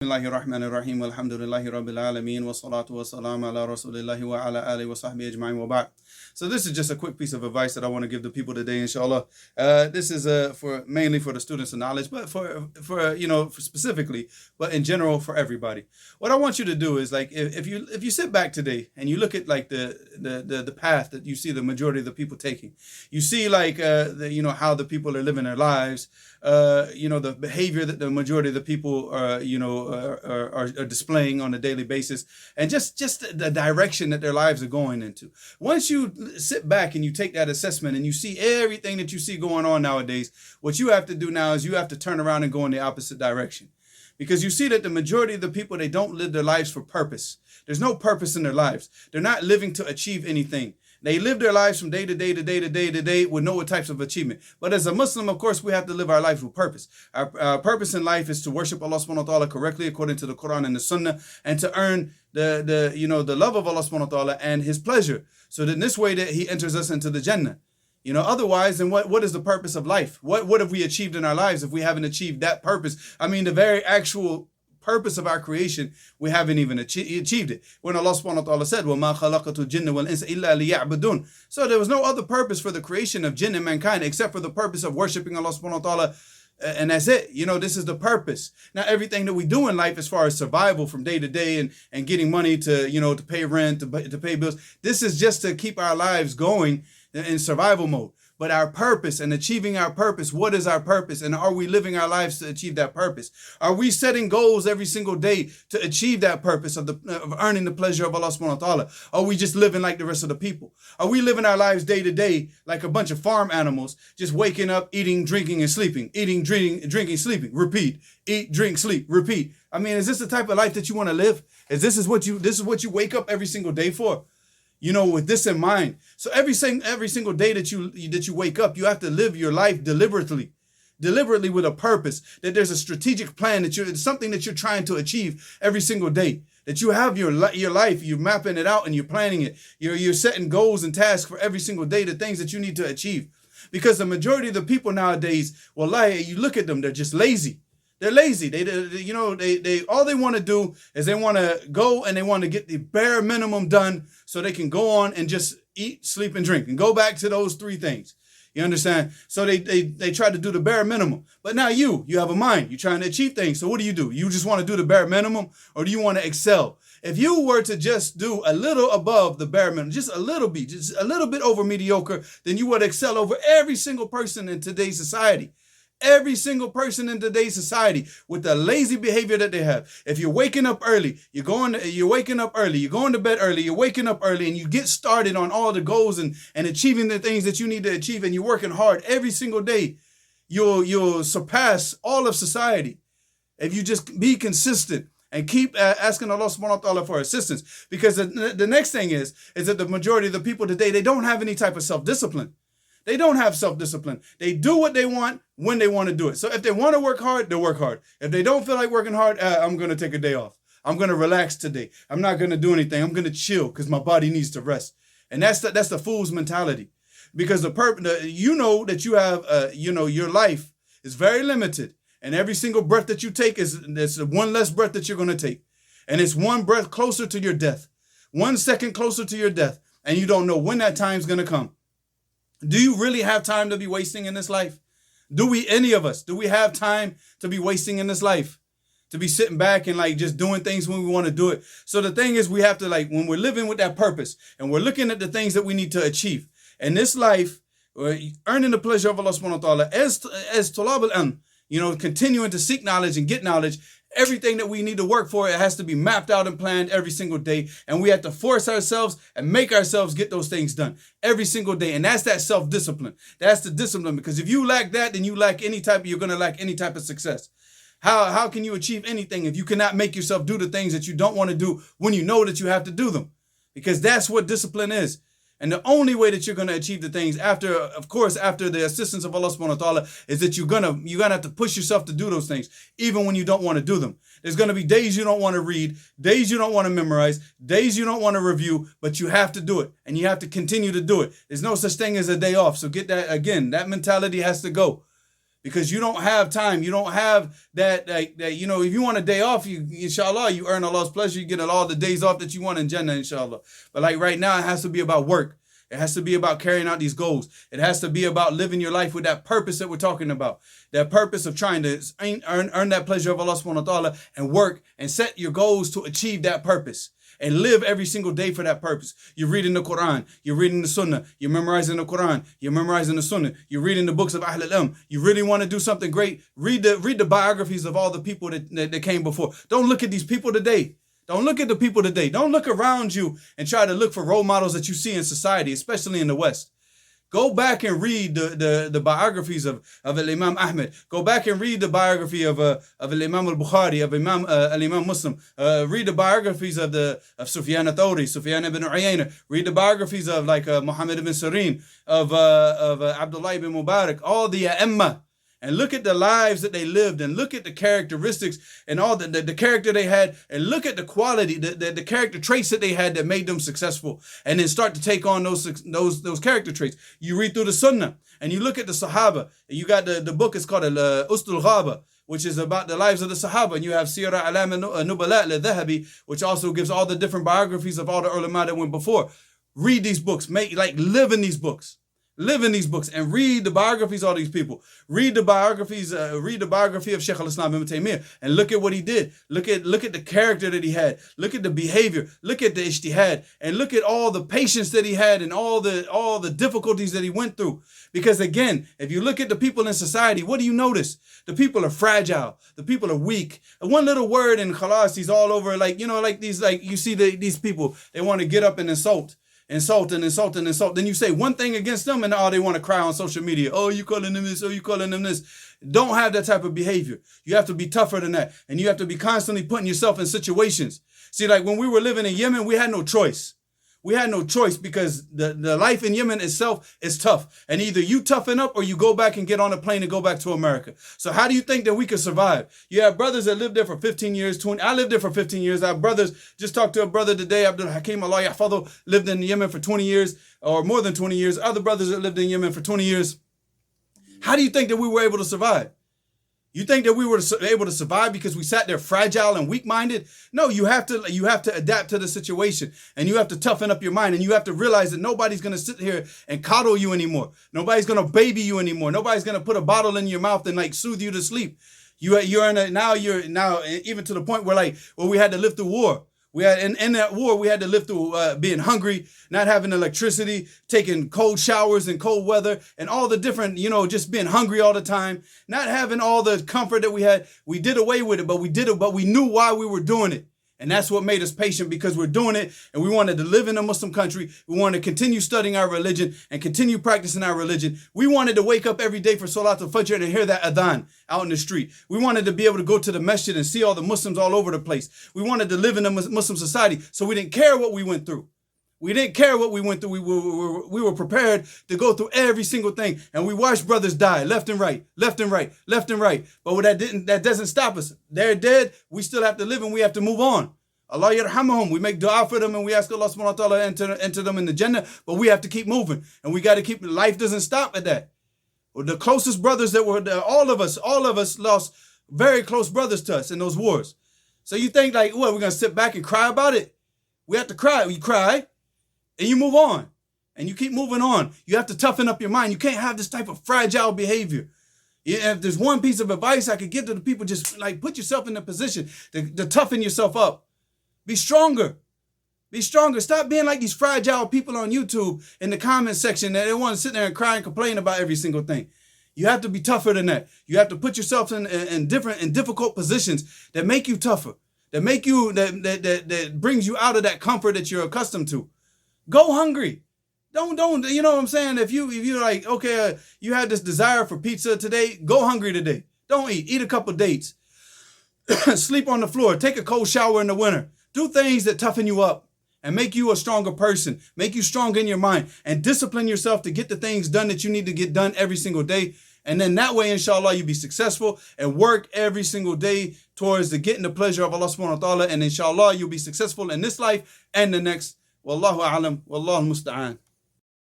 Bismillahirrahmanirrahim. Alhamdulillahi Rabbil Alameen. Wa salatu wa salam ala Rasulillahi wa ala alihi wa sahbihi ajma'in wa ba'd. So this is just a quick piece of advice that I want to give the people today, inshallah. This is for mainly for the students of knowledge, but for specifically, but in general for everybody. What I want you to do is like if you sit back today and you look at like the path that you see the majority of the people taking, you see like how the people are living their lives, the behavior that the majority of the people are displaying on a daily basis, and just the direction that their lives are going into. Once you sit back and you take that assessment and you see everything that you see going on nowadays, what you have to do now is you have to turn around and go in the opposite direction. Because you see that the majority of the people, they don't live their lives for purpose. There's no purpose in their lives. They're not living to achieve anything. They live their lives from day to day to day to day to day with no types of achievement. But as a Muslim, of course, we have to live our lives with purpose. Our purpose in life is to worship Allah subhanahu wa ta'ala correctly according to the Quran and the Sunnah, and to earn the love of Allah subhanahu wa ta'ala and His pleasure. So that in this way that He enters us into the Jannah. Otherwise, then what is the purpose of life? What have we achieved in our lives if we haven't achieved that purpose? I mean, the very actual purpose of our creation, we haven't even achieved it. When Allah subhanahu wa ta'ala said, وَمَا خَلَقَتُ الْجِنَّ وَالْإِنسَ إِلَّا لِيَعْبُدُونَ. So there was no other purpose for the creation of jinn and mankind except for the purpose of worshiping Allah subhanahu wa ta'ala. And that's it. This is the purpose. Now, everything that we do in life as far as survival from day to day and getting money to pay rent, to pay bills, this is just to keep our lives going in survival mode. But our purpose and achieving our purpose, what is our purpose? And are we living our lives to achieve that purpose? Are we setting goals every single day to achieve that purpose of earning the pleasure of Allah subhanahu wa ta'ala? Are we just living like the rest of the people? Are we living our lives day to day like a bunch of farm animals, just waking up, eating, drinking, and sleeping, eating, drinking, sleeping, repeat, eat, drink, sleep, repeat? I mean, is this the type of life that you want to live? This is what you wake up every single day for? With this in mind. So every single day that you wake up, you have to live your life deliberately with a purpose, that there's a strategic plan, that it's something that you're trying to achieve every single day, that you have your life, you're mapping it out and you're planning it. You're setting goals and tasks for every single day, the things that you need to achieve. Because the majority of the people nowadays, wallahi, you look at them, they're just lazy. They're lazy. They all they want to do is they want to go and they want to get the bare minimum done so they can go on and just eat, sleep, and drink and go back to those three things. You understand? So they try to do the bare minimum. But now you have a mind. You're trying to achieve things. So what do? You just want to do the bare minimum, or do you want to excel? If you were to just do a little above the bare minimum, just a little bit over mediocre, then you would excel over every single person in today's society. Every single person in today's society with the lazy behavior that they have. If you're waking up early, you're going to bed early, you're waking up early, and you get started on all the goals and achieving the things that you need to achieve, and you're working hard every single day, you'll surpass all of society. If you just be consistent and keep asking Allah subhanahu wa ta'ala for assistance. Because the next thing is that the majority of the people today, they don't have any type of self-discipline. They don't have self-discipline. They do what they want when they want to do it. So if they want to work hard, they'll work hard. If they don't feel like working hard, I'm going to take a day off. I'm going to relax today. I'm not going to do anything. I'm going to chill because my body needs to rest. And that's the fool's mentality. Because that you have, your life is very limited. And every single breath that you take is one less breath that you're going to take. And it's one breath closer to your death. 1 second closer to your death. And you don't know when that time's going to come. Do you really have time to be wasting in this life? Any of us, do we have time to be wasting in this life? To be sitting back and like just doing things when we want to do it. So the thing is, we have to when we're living with that purpose and we're looking at the things that we need to achieve in this life, earning the pleasure of Allah subhanahu wa ta'ala as tulab al-ilm, continuing to seek knowledge and get knowledge. Everything that we need to work for, it has to be mapped out and planned every single day. And we have to force ourselves and make ourselves get those things done every single day. And that's that self-discipline. That's the discipline. Because if you lack that, then you're going to lack any type of success. How can you achieve anything if you cannot make yourself do the things that you don't want to do when you know that you have to do them? Because that's what discipline is. And the only way that you're going to achieve the things after the assistance of Allah subhanahu wa ta'ala is that you're going to have to push yourself to do those things, even when you don't want to do them. There's going to be days you don't want to read, days you don't want to memorize, days you don't want to review, but you have to do it and you have to continue to do it. There's no such thing as a day off. So get that again. That mentality has to go. because you don't have time. You don't have that, you know, if you want a day off, you, inshallah, you earn Allah's pleasure. You get all the days off that you want in Jannah, inshallah. But like right now, it has to be about work. It has to be about carrying out these goals. It has to be about living your life with that purpose that we're talking about. That purpose of trying to earn that pleasure of Allah subhanahu wa ta'ala and work and set your goals to achieve that purpose. And live every single day for that purpose. You're reading the Quran, you're reading the Sunnah, you're memorizing the Quran, you're memorizing the Sunnah, you're reading the books of Ahl al-Ilm. You really want to do something great, read the biographies of all the people that came before. Don't look at these people today. Don't look at the people today. Don't look around you and try to look for role models that you see in society, especially in the West. Go back and read the biographies of Imam Ahmed. Go back and read the biography of Imam al-Bukhari, of Imam Muslim. Read the biographies of Sufyan al-Thawri, Sufyan ibn Uyayna. Read the biographies of Muhammad ibn Sirin, of Abdullah ibn Mubarak, all the A'imma. And look at the lives that they lived, and look at the characteristics and all the character they had, and look at the quality, the character traits that they had that made them successful. And then start to take on those character traits. You read through the Sunnah and you look at the Sahaba. You got the book is called Ustul Ghaba, which is about the lives of the Sahaba. And you have Sirah Alam Nubala al-Dhahabi, which also gives all the different biographies of all the ulama that went before. Read these books, live in these books. Live in these books and read the biographies of all these people. Read the biography of Shaykh al-Islam ibn Taymiyyah and look at what he did. Look at the character that he had. Look at the behavior. Look at the ijtihad. And look at all the patience that he had and all the difficulties that he went through. Because again, if you look at the people in society, what do you notice? The people are fragile. The people are weak. And one little word and khalas, he's all over you see these people, they want to get up and insult. Then you say one thing against them and they want to cry on social media. Oh, you calling them this? Oh, you calling them this? Don't have that type of behavior. You have to be tougher than that. And you have to be constantly putting yourself in situations. See, like when we were living in Yemen, we had no choice. We had no choice because the life in Yemen itself is tough. And either you toughen up or you go back and get on a plane and go back to America. So how do you think that we could survive? You have brothers that lived there for 15 years, 20. I lived there for 15 years. I have brothers, just talked to a brother today, Abdul Hakim Allah Yahfadhu, lived in Yemen for 20 years or more than 20 years. Other brothers that lived in Yemen for 20 years. How do you think that we were able to survive? You think that we were able to survive because we sat there fragile and weak-minded? No, you have to adapt to the situation, and you have to toughen up your mind, and you have to realize that nobody's going to sit here and coddle you anymore. Nobody's going to baby you anymore. Nobody's going to put a bottle in your mouth and soothe you to sleep. You're now even to the point where we had to live through war. We had in that war, we had to live through being hungry, not having electricity, taking cold showers in cold weather, and all the different, just being hungry all the time, not having all the comfort that we had. We did away with it, but we knew why we were doing it. And that's what made us patient, because we're doing it and we wanted to live in a Muslim country. We wanted to continue studying our religion and continue practicing our religion. We wanted to wake up every day for Salat al-Fajr and hear that adhan out in the street. We wanted to be able to go to the masjid and see all the Muslims all over the place. We wanted to live in a Muslim society, so we didn't care what we went through. We didn't care what we went through. We were prepared to go through every single thing. And we watched brothers die left and right, left and right, left and right. But that doesn't stop us. They're dead. We still have to live and we have to move on. Allah yarhamahum. We make dua for them and we ask Allah subhanahu wa ta'ala to enter them in the Jannah. But we have to keep moving. And we got to keep, life doesn't stop at that. The closest brothers that were there, all of us lost very close brothers to us in those wars. So you think we're going to sit back and cry about it? We have to cry. You cry. And you move on. And you keep moving on. You have to toughen up your mind. You can't have this type of fragile behavior. If there's one piece of advice I could give to the people, just put yourself in a position to toughen yourself up. Be stronger. Be stronger. Stop being like these fragile people on YouTube in the comment section that they want to sit there and cry and complain about every single thing. You have to be tougher than that. You have to put yourself in difficult positions that make you tougher. That make you that brings you out of that comfort that you're accustomed to. Go hungry. Don't, you know what I'm saying? If you're you had this desire for pizza today, go hungry today. Don't eat. Eat a couple dates. Sleep on the floor. Take a cold shower in the winter. Do things that toughen you up and make you a stronger person. Make you strong in your mind and discipline yourself to get the things done that you need to get done every single day. And then that way, inshallah, you'll be successful and work every single day towards getting the pleasure of Allah subhanahu wa ta'ala. And inshallah, you'll be successful in this life and the next. Wallahu a'lam, wallahu musta'an.